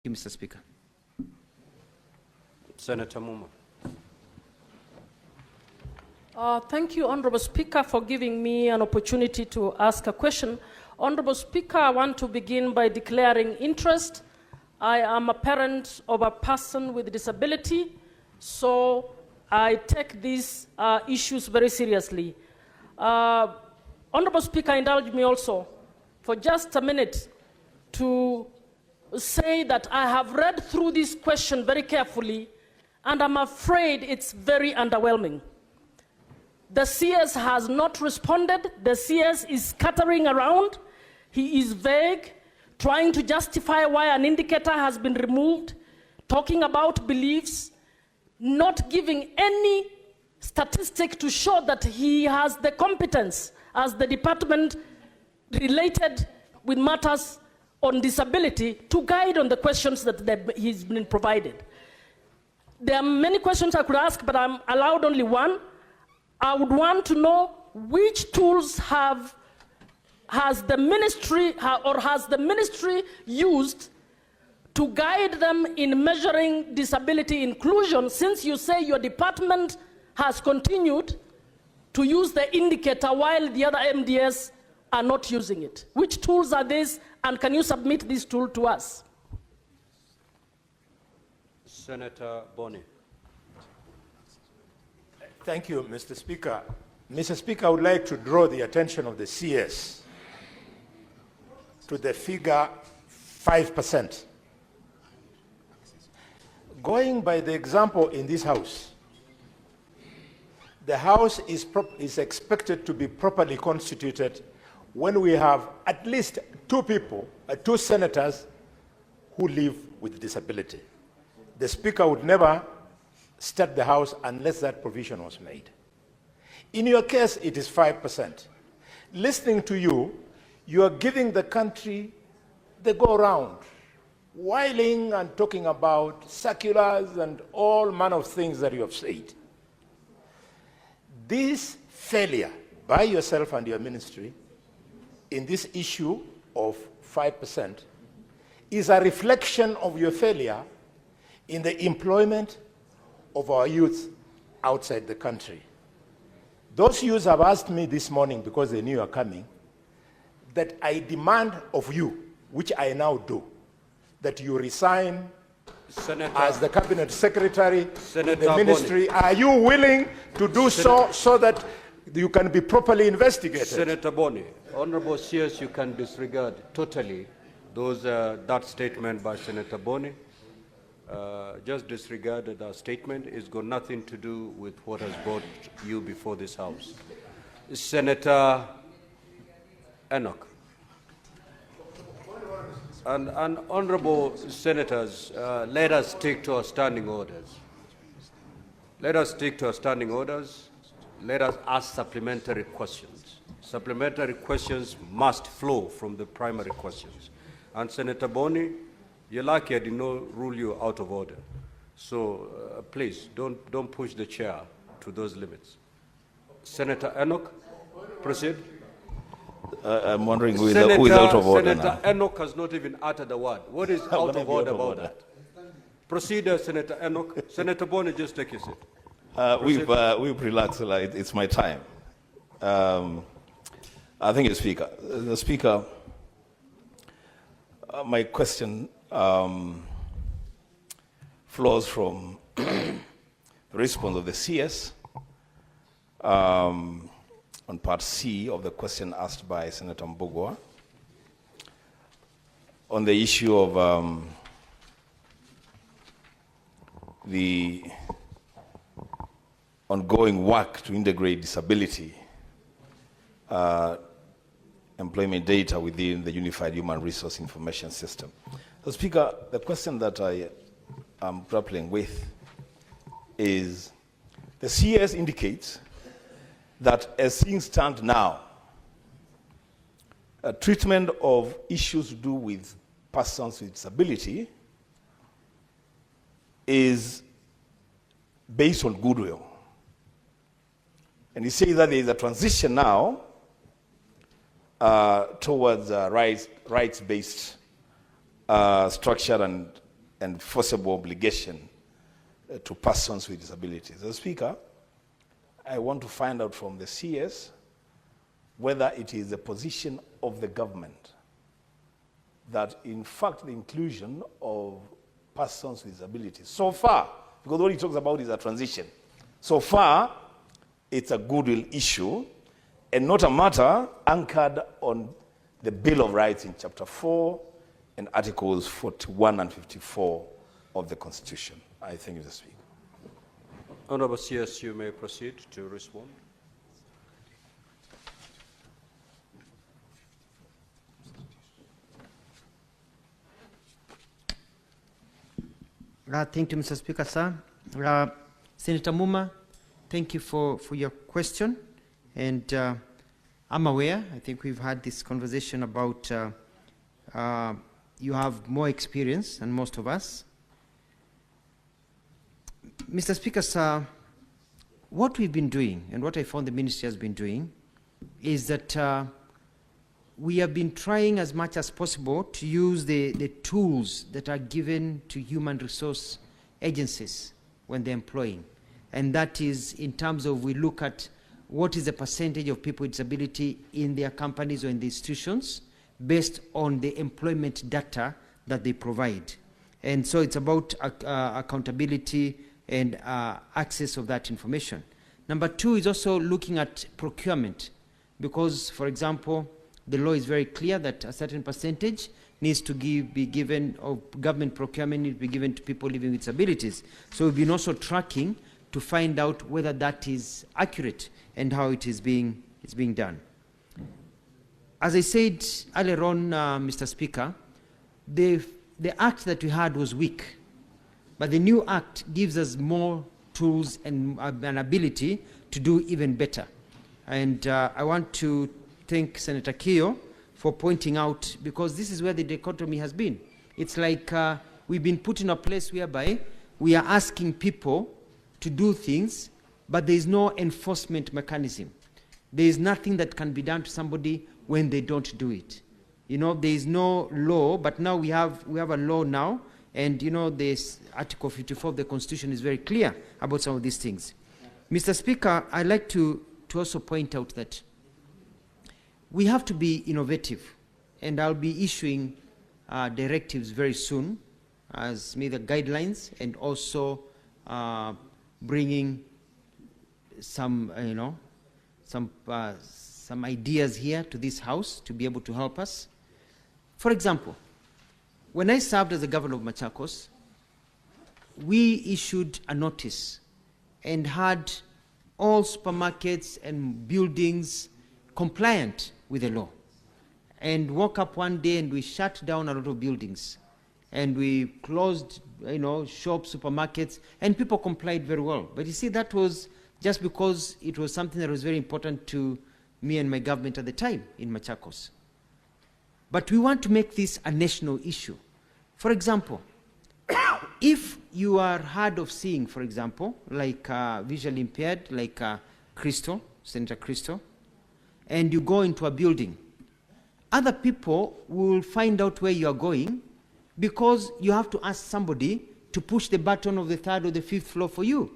you, Mr. Speaker. Senator Muma. Thank you, Honorable Speaker, for giving me an opportunity to ask a question. Honorable Speaker, I want to begin by declaring interest. I am a parent of a person with disability, so I take these issues very seriously. Honorable Speaker, indulge me also for just a minute to say that I have read through this question very carefully, and I'm afraid it's very underwhelming. The CS has not responded. The CS is scattering around. He is vague, trying to justify why an indicator has been removed, talking about beliefs, not giving any statistic to show that he has the competence as the department related with matters on disability to guide on the questions that he's been provided. There are many questions I could ask, but I'm allowed only one. I would want to know which tools has the ministry used to guide them in measuring disability inclusion, since you say your department has continued to use the indicator while the other MDS are not using it. Which tools are these, and can you submit this tool to us? Senator Boni. Thank you, Mr. Speaker. Mr. Speaker, I would like to draw the attention of the CS to the figure 5%. Going by the example in this House, the House is expected to be properly constituted when we have at least two senators who live with disability. The Speaker would never start the House unless that provision was made. In your case, it is 5%. Listening to you, you are giving the country the go-round, whiling and talking about circulars and all manner of things that you have said. This failure by yourself and your ministry in this issue of 5% is a reflection of your failure in the employment of our youth outside the country. Those youths have asked me this morning, because they knew you are coming, that I demand of you, which I now do, that you resign as the cabinet secretary in the ministry. Boni. Are you willing to do so that you can be properly investigated? Senator Boni, Honorable CS, you can disregard totally that statement by Senator Boni. Just disregarded that statement. It's got nothing to do with what has brought you before this House. Senator Enoch. And honorable senators, let us stick to our standing orders. Let us stick to our standing orders. Let us ask supplementary questions. Supplementary questions must flow from the primary questions. And Senator Boni, you're lucky I did not rule you out of order. So please, don't push the chair to those limits. Senator Enoch, proceed. I'm wondering who is out of order Senator now. Enoch has not even uttered a word. What is out of order about that? Proceed, Senator Enoch. Senator Boni, just take your seat. We've relaxed. It's my time. I think the Speaker, my question flows from the response of the CS on part C of the question asked by Senator Mbugua on the issue of the ongoing work to integrate disability employment data within the Unified Human Resource Information System. So, Speaker, the question that I am grappling with is the CS indicates that as things stand now, treatment of issues to do with persons with disability is based on goodwill. And you say that there is a transition now towards rights-based structure and enforceable obligation to persons with disabilities. As Speaker, I want to find out from the CS whether it is the position of the government that, in fact, the inclusion of persons with disabilities, so far, because what he talks about is a transition, so far, it's a goodwill issue and not a matter anchored on the Bill of Rights in Chapter 4 and Articles 41 and 54 of the Constitution. I thank you, Mr. Speaker. Honorable CS, you may proceed to respond. Thank you, Mr. Speaker, sir. Senator Muma, thank you for your question. And I'm aware, I think we've had this conversation about you have more experience than most of us. Mr. Speaker, sir, what we've been doing and what I found the ministry has been doing is that we have been trying as much as possible to use the tools that are given to human resource agencies when they're employing. And that is in terms of we look at what is the percentage of people with disability in their companies or in the institutions based on the employment data that they provide. And so it's about accountability and access of that information. Number two is also looking at procurement because, for example, the law is very clear that a certain percentage needs to be given, or government procurement needs to be given to people living with disabilities. So we've been also tracking to find out whether that is accurate and how it is being done. As I said earlier on, Mr. Speaker, the act that we had was weak, but the new act gives us more tools and an ability to do even better. And I want to thank Senator Keogh for pointing out, because this is where the dichotomy has been. It's like we've been put in a place whereby we are asking people to do things, but there is no enforcement mechanism. There is nothing that can be done to somebody when they don't do it. You know, there is no law, but now we have a law now, and you know, this Article 54 of the Constitution is very clear about some of these things. Mr. Speaker, I'd like to also point out that we have to be innovative, and I'll be issuing directives very soon as the guidelines, and also bringing some, some ideas here to this House to be able to help us. For example, when I served as the governor of Machakos, we issued a notice and had all supermarkets and buildings compliant with the law, and woke up one day and we shut down a lot of buildings and we closed, shops, supermarkets, and people complied very well. But you see, that was just because it was something that was very important to me and my government at the time in Machakos. But we want to make this a national issue. For example, if you are hard of seeing, for example, like visually impaired, like Crystal, Senator Crystal, and you go into a building, other people will find out where you are going because you have to ask somebody to push the button of the third or the fifth floor for you.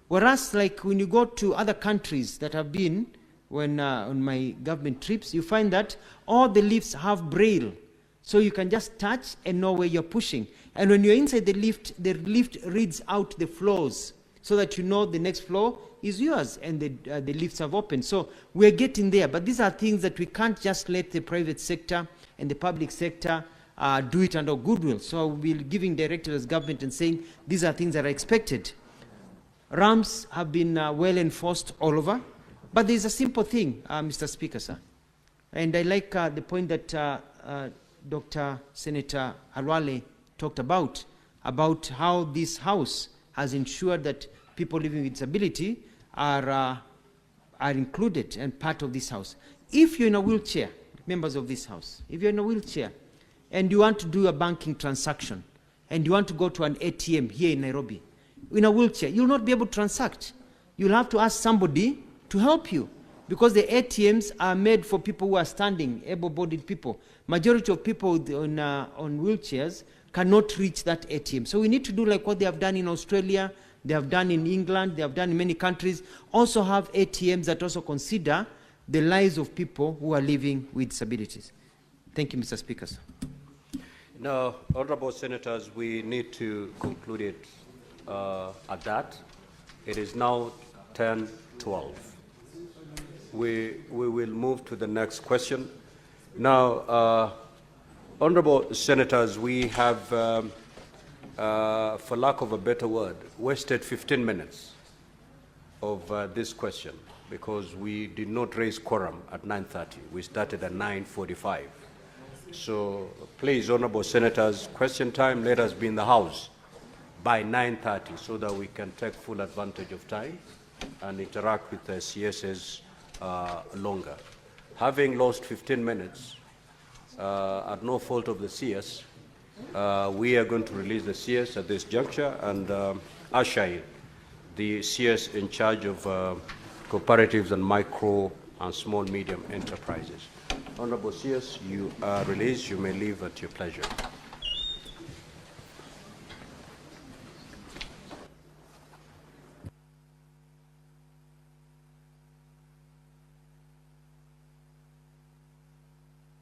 Whereas, like when you go to other countries that have been, when on my government trips, you find that all the lifts have braille. So you can just touch and know where you're pushing. And when you're inside the lift reads out the floors so that you know the next floor is yours, and the lifts have opened. So we're getting there. But these are things that we can't just let the private sector and the public sector do it under goodwill. So we'll be giving directives as government and saying these are things that are expected. Ramps have been well enforced all over. But there's a simple thing, Mr. Speaker, sir. And I like the point that Dr. Senator Arwale talked about how this House has ensured that people living with disability are included and part of this House. If you're in a wheelchair, members of this House, if you're in a wheelchair and you want to do a banking transaction and you want to go to an ATM here in Nairobi, in a wheelchair, you'll not be able to transact. You'll have to ask somebody to help you, because the ATMs are made for people who are standing, able-bodied people. Majority of people on wheelchairs cannot reach that ATM. So we need to do like what they have done in Australia, they have done in England, they have done in many countries, also have ATMs that also consider the lives of people who are living with disabilities. Thank you, Mr. Speaker. Now, honorable senators, we need to conclude it at that. It is now 10:12. We will move to the next question. Now, honorable senators, we have, for lack of a better word, wasted 15 minutes of this question because we did not raise quorum at 9:30. We started at 9:45. So please, honorable senators, question time, let us be in the House by 9:30 so that we can take full advantage of time and interact with the CSs longer. Having lost 15 minutes, at no fault of the CS, we are going to release the CS at this juncture and usher in the CS in charge of cooperatives and micro and small medium enterprises. Honorable CS, you are released. You may leave at your pleasure.